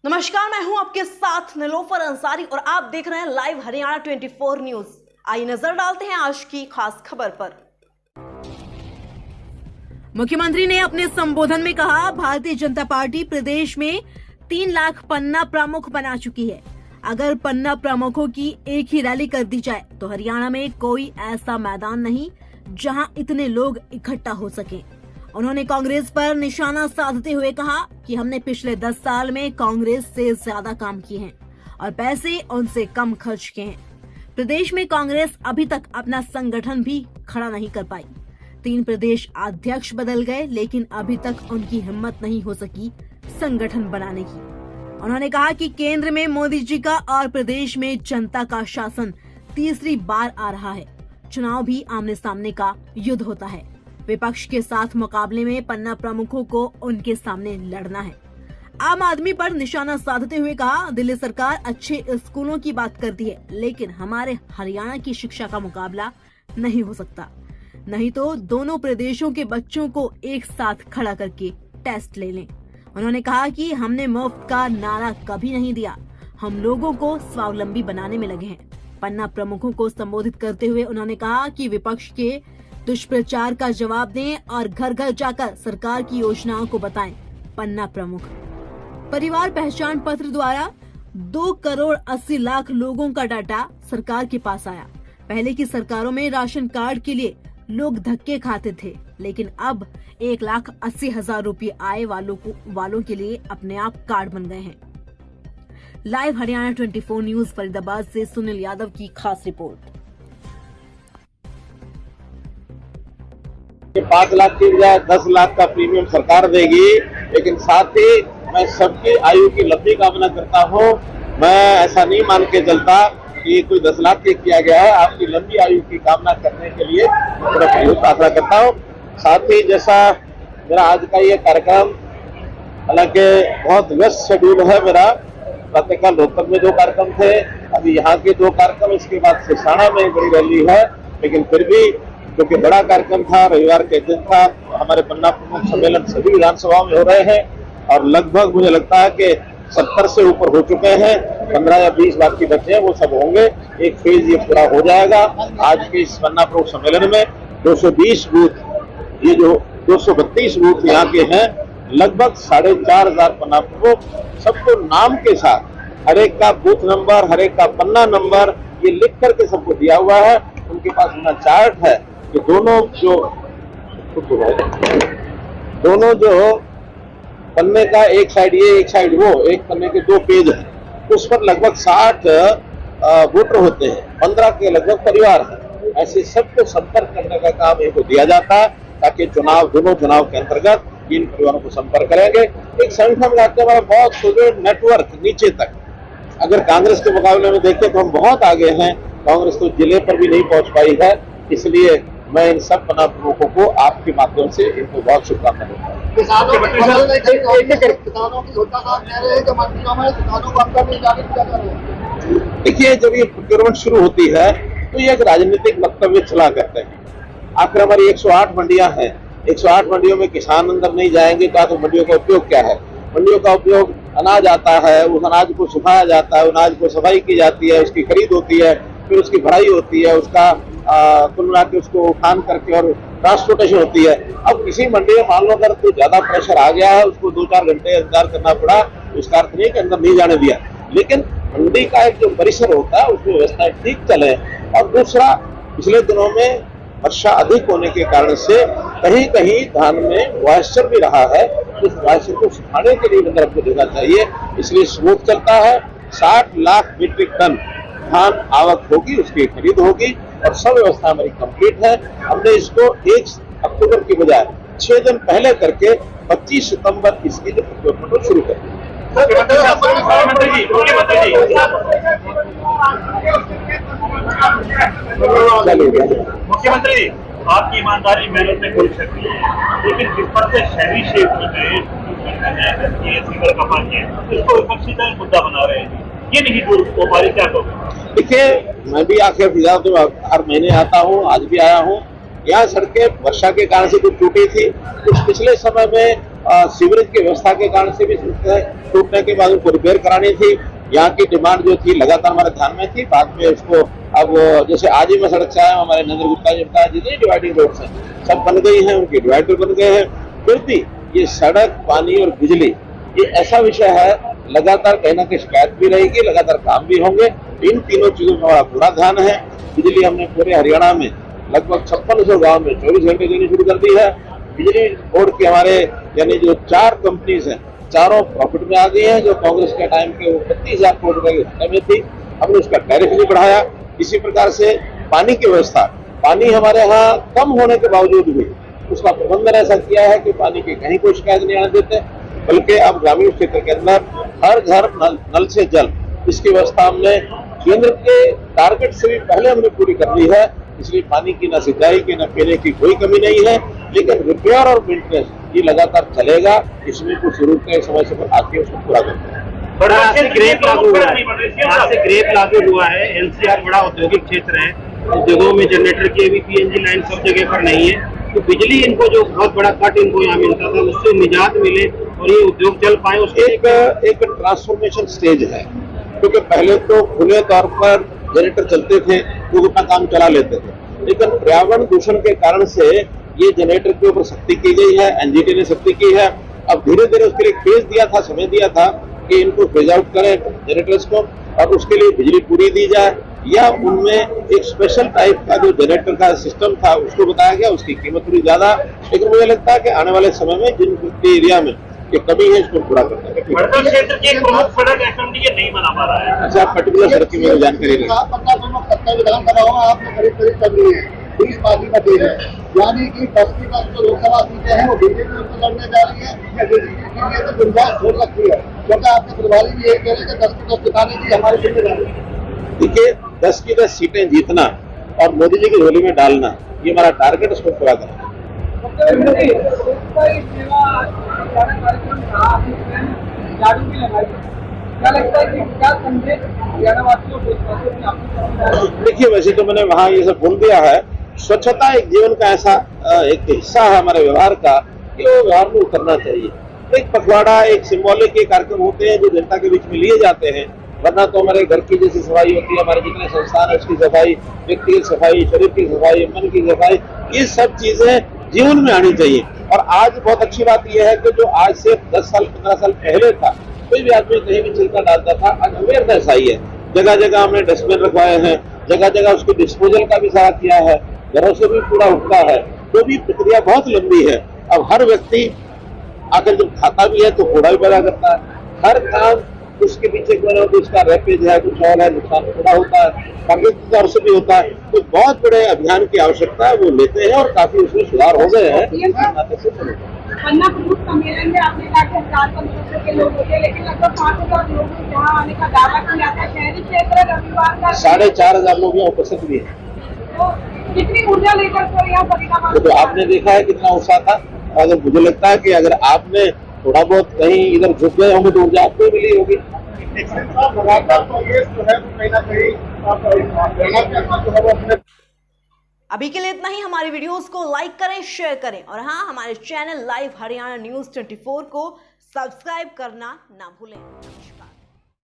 नमस्कार, मैं हूं आपके साथ निलोफर अंसारी और आप देख रहे हैं लाइव हरियाणा 24 न्यूज। आइए नजर डालते हैं आज की खास खबर पर। मुख्यमंत्री ने अपने संबोधन में कहा, भारतीय जनता पार्टी प्रदेश में 3 लाख पन्ना प्रमुख बना चुकी है। अगर पन्ना प्रमुखों की एक ही रैली कर दी जाए तो हरियाणा में कोई ऐसा मैदान नहीं जहां इतने लोग इकट्ठा हो सके। उन्होंने कांग्रेस पर निशाना साधते हुए कहा कि हमने पिछले 10 साल में कांग्रेस से ज्यादा काम किए हैं और पैसे उनसे कम खर्च किए हैं। प्रदेश में कांग्रेस अभी तक अपना संगठन भी खड़ा नहीं कर पाई। 3 प्रदेश अध्यक्ष बदल गए, लेकिन अभी तक उनकी हिम्मत नहीं हो सकी संगठन बनाने की। उन्होंने कहा कि केंद्र में मोदी जी का और प्रदेश में जनता का शासन तीसरी बार आ रहा है। चुनाव भी आमने सामने का युद्ध होता है। विपक्ष के साथ मुकाबले में पन्ना प्रमुखों को उनके सामने लड़ना है। आम आदमी पर निशाना साधते हुए कहा, दिल्ली सरकार अच्छे स्कूलों की बात करती है, लेकिन हमारे हरियाणा की शिक्षा का मुकाबला नहीं हो सकता। नहीं तो दोनों प्रदेशों के बच्चों को एक साथ खड़ा करके टेस्ट ले लें। उन्होंने कहा कि हमने मुफ्त का नारा कभी नहीं दिया, हम लोगों को स्वावलंबी बनाने में लगे हैं। पन्ना प्रमुखों को संबोधित करते हुए उन्होंने कहा कि विपक्ष के दुष्प्रचार का जवाब दें और घर घर जाकर सरकार की योजनाओं को बताएं। पन्ना प्रमुख परिवार पहचान पत्र द्वारा 2 करोड़ 80 लाख लोगों का डाटा सरकार के पास आया। पहले की सरकारों में राशन कार्ड के लिए लोग धक्के खाते थे, लेकिन अब 1,80,000 रुपये आय वालों के लिए अपने आप कार्ड बन गए हैं। लाइव हरियाणा 24 न्यूज फरीदाबाद से सुनील यादव की खास रिपोर्ट। 5 लाख की बजाय 10 लाख का प्रीमियम सरकार देगी, लेकिन साथ ही मैं सबकी आयु की लंबी कामना करता हूं। मैं ऐसा नहीं मान के चलता कि कोई 10 लाख के किया गया है। आपकी लंबी आयु की कामना करने के लिए पूरा प्रयोग आशा करता हूं। साथ ही जैसा मेरा आज का ये कार्यक्रम, हालांकि बहुत व्यस्त शेड्यूल है मेरा, प्रातःकाल रोहतक में 2 कार्यक्रम थे, अभी यहाँ के 2 कार्यक्रम, इसके बाद सिरसाना में बड़ी रैली है, लेकिन फिर भी क्योंकि बड़ा कार्यक्रम था, रविवार के दिन था, हमारे पन्ना प्रमुख सम्मेलन सभी विधानसभाओं में हो रहे हैं और लगभग मुझे लगता है कि 70 से ऊपर हो चुके हैं। 15 या 20 बाकी बचे हैं, वो सब होंगे। एक फेज ये पूरा हो जाएगा। आज के इस पन्ना प्रमुख सम्मेलन में 220 बूथ, ये जो 232 बूथ यहाँ के हैं, लगभग 4,500 पन्ना प्रमुख, सबको नाम के साथ हर एक का बूथ नंबर, हर एक का पन्ना नंबर ये लिख करके सबको दिया हुआ है। उनके पास अपना चार्ट है कि दोनों जो पन्ने का एक साइड ये एक साइड वो, एक पन्ने के 2 पेज है, उस पर लगभग 60 वोटर होते हैं, 15 के लगभग परिवार है। ऐसे सबको संपर्क करने का काम इनको दिया जाता है ताकि दोनों चुनाव के अंतर्गत इन परिवारों को संपर्क करेंगे। एक संगठन बनाते हमारा बहुत सुदृढ़ नेटवर्क नीचे तक। अगर कांग्रेस के मुकाबले में देखें तो हम बहुत आगे हैं। कांग्रेस तो जिले पर भी नहीं पहुंच पाई है, इसलिए मैं इन सब पन्ना प्रमुखों को आपके माध्यम से इनको बहुत शुभकामनाएं देता हूं। देखिए, जब ये प्रोक्योरमेंट शुरू होती है तो ये एक राजनीतिक वक्तव्य चला करते हैं। आखिर हमारी 108 मंडियां हैं, 108 मंडियों में किसान अंदर नहीं जाएंगे तो मंडियों का उपयोग क्या है? मंडियों का उपयोग अनाज आता है, उस अनाज को सुखाया जाता है, अनाज को सफाई की जाती है, उसकी खरीद होती है, फिर उसकी भराई होती है, उसका कुल मिला के उसको उठान करके और ट्रांसपोर्टेशन होती है। अब किसी मंडी में मान लो अगर कोई ज्यादा प्रेशर आ गया है, उसको 2-4 घंटे इंतजार करना पड़ा, उसका अर्थ नहीं कि अंदर नहीं जाने दिया, लेकिन मंडी का एक जो परिसर होता है उसमें व्यवस्थाएं ठीक चले। और दूसरा, पिछले दिनों में वर्षा अधिक होने के कारण से कहीं कहीं धान में मॉइस्चर भी रहा है, उस मॉइस्चर को सुखाने के लिए अंदर आपको देना चाहिए, इसलिए स्मूथ चलता है। 60 लाख मीट्रिक टन धान आवक होगी, उसकी खरीद होगी और सब व्यवस्था हमारी कंप्लीट है। हमने इसको 1 अक्टूबर की बजाय 6 दिन पहले करके 25 सितंबर इसकी जो प्रोक्योरमेंट शुरू कर दी। मुख्यमंत्री, आपकी ईमानदारी मेहनत में कोई शक नहीं है, लेकिन जिस पर से शहरी क्षेत्र में का पानी है, इसको विपक्षी दल मुद्दा बना रहे हैं, ये नहीं दूर हो पा रही, क्या कहोगे? देखिए, मैं भी आखिर हर महीने आता हूँ, आज भी आया हूँ। यहाँ सड़कें वर्षा के कारण से कुछ टूटी थी, कुछ पिछले समय में सीवरेज की व्यवस्था के कारण से भी टूटने के बाद उनको रिपेयर करानी थी। यहाँ की डिमांड जो थी लगातार हमारे ध्यान में थी। बाद में उसको अब जैसे आज ही मैं सड़क से आया हूँ, हमारे नरेंद्र गुप्ता जी बताया जितनी डिवाइडिंग रोड्स हैं सब बन गई हैं, उनके डिवाइडर बन गए हैं। फिर भी ये सड़क, पानी और बिजली ये ऐसा विषय है, लगातार कहीं ना कहीं शिकायत भी रहेगी, लगातार काम भी होंगे। इन तीनों चीजों में हमारा पूरा ध्यान है। बिजली हमने पूरे हरियाणा में लगभग 5600 गाँव में 24 घंटे देनी शुरू कर दी है। बिजली बोर्ड के हमारे यानी जो 4 कंपनीज हैं, चारों प्रॉफिट में आ गई हैं। जो कांग्रेस के टाइम के वो 32,000 करोड़ रुपए के घाटे में थी, हमने उसका टैरिफ भी बढ़ाया। इसी प्रकार से पानी की व्यवस्था, पानी हमारे यहाँ कम होने के बावजूद भी उसका प्रबंधन ऐसा किया है कि पानी की कहीं कोई शिकायत नहीं आने देते, बल्कि अब ग्रामीण क्षेत्र के अंदर हर घर नल से जल, इसकी व्यवस्था हमने केंद्र के टारगेट से भी पहले हमने पूरी कर ली है। इसलिए पानी की न सिंचाई की न पीने की कोई कमी नहीं है। लेकिन रिपेयर और मेंटेनेंस ये लगातार चलेगा। इसमें कुछ जरूरतें समय से आती है, उसको पूरा करते हैं। बड़ा से ग्रेप लागू हुआ है। एनसीआर बड़ा औद्योगिक क्षेत्र है, उद्योगों में जनरेटर की भी पीएनजी लाइन सब जगह पर नहीं है, तो बिजली इनको जो बहुत बड़ा कट इनको यहाँ मिलता था उससे निजात मिले और ये उद्योग चल पाए। उसके एक ट्रांसफॉर्मेशन स्टेज है, क्योंकि पहले तो खुले तौर पर जनरेटर चलते थे, वो अपना काम चला लेते थे, लेकिन पर्यावरण दूषण के कारण से ये जनरेटर के ऊपर सख्ती की गई है, एनजीटी ने सख्ती की है। अब धीरे धीरे उसके लिए फेज दिया था, समय दिया था कि इनको फेज आउट करें जनरेटर्स को, और उसके लिए बिजली पूरी दी जाए, या उनमें एक स्पेशल टाइप का जो जनरेटर का सिस्टम था उसको बताया गया। उसकी कीमत थोड़ी ज्यादा, लेकिन मुझे लगता है कि आने वाले समय में जिन एरिया में ये कमी है इसको पूरा करना है। क्षेत्र की एक प्रमुख सड़क एफएमडीए नहीं बना पा रहा है। अच्छा, पर्टिकुलर सड़क की मुझे जानकारी नहीं। आपने करीब करीब कर ली है, 20 बाकी बची है, यानी कि 10 की 10 जो लोकसभा सीटें हैं वो बीजेपी उनको लड़ने जा रही है या बीजेपी के लिए तो गुंजाइश हो सकती है, क्योंकि आपके प्रभारी भी यही कह रहे हैं कि 10 की 10 जिताने की हमारी जिम्मेदारी है। देखिए, 10 की 10 सीटें जीतना और मोदी जी की झोली में डालना, ये हमारा टारगेट, उसको पूरा करना। देखिए, वैसे तो मैंने वहाँ ये सब बोल दिया है। स्वच्छता एक जीवन का ऐसा एक हिस्सा है हमारे व्यवहार का कि वो व्यवहार में उतरना चाहिए। एक पखवाड़ा, एक सिंबॉलिक के कार्यक्रम होते हैं जो जनता के बीच में लिए जाते हैं, वरना तो हमारे घर की जैसी सफाई होती है, हमारे जितने संस्थान है उसकी सफाई, व्यक्तिगत सफाई, शरीर की सफाई, मन की सफाई, ये सब चीजें जीवन में आनी चाहिए। और आज बहुत अच्छी बात यह है कि जो आज से 10 साल 15 साल पहले था, कोई भी आदमी कहीं भी छिलका डालता था, आज अवेयरनेस आई है। जगह जगह हमने डस्टबिन रखवाए हैं, जगह जगह उसके डिस्पोजल का भी सारा किया है, घरों से भी कूड़ा उठता है। तो भी प्रक्रिया बहुत लंबी है। अब हर व्यक्ति आकर जब खाता भी है तो कूड़ा भी पैदा करता है। हर काम उसके पीछे उसका रैपेज है, कुछ और है, नुकसान थोड़ा होता है, प्राकृतिक तौर से भी होता है। तो बहुत बड़े अभियान की आवश्यकता है, वो लेते हैं और काफी उसमें सुधार हो गए हैं। पन्ना प्रमुख सम्मेलन में आपने कहा कि 400 के लोग होते हैं, लेकिन लगभग 5,000 लोग यहाँ आने का दावा किया था। शहरी क्षेत्र रविवार का 4,500 लोग यहाँ उपस्थित भी है। तो कितनी ऊर्जा लेकर तो यहाँ फरीदाबाद, तो आपने देखा है कितना उत्साह था। अगर मुझे लगता है कि अगर आपने थोड़ा बहुत कहीं इधर झुक गए होंगे तो ऊर्जा आपको मिली होगी। अभी के लिए इतना ही। हमारी वीडियोस को लाइक करें, शेयर करें और हाँ, हमारे चैनल लाइव हरियाणा न्यूज 24 को सब्सक्राइब करना ना भूलें।